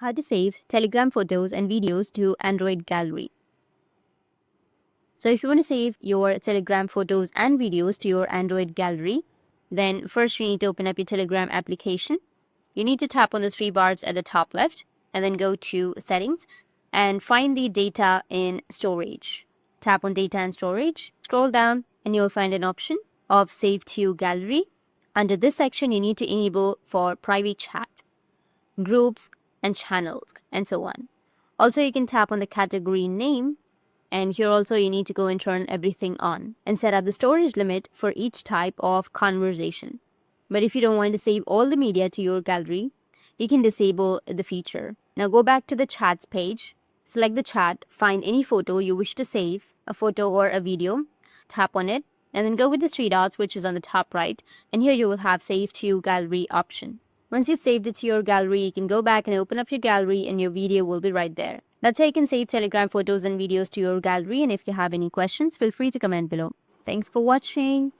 How to save Telegram photos and videos to Android Gallery. So if you want to save your Telegram photos and videos to your Android Gallery, then first you need to open up your Telegram application. You need to tap on the three bars at the top left and then go to Settings and find the Data in Storage. Tap on Data and Storage, scroll down and you'll find an option of Save to Gallery. Under this section, you need to enable for private chat, groups, and channels, and so on. Also, you can tap on the category name, and here also you need to go and turn everything on and set up the storage limit for each type of conversation. But if you don't want to save all the media to your gallery, you can disable the feature. Now go back to the chats page, select the chat, find any photo you wish to save, a photo or a video, tap on it, and then go with the three dots which is on the top right, and here you will have Save to Gallery option. Once you've saved it to your gallery, you can go back and open up your gallery and your video will be right there. That's how you can save Telegram photos and videos to your gallery, and if you have any questions, feel free to comment below. Thanks for watching.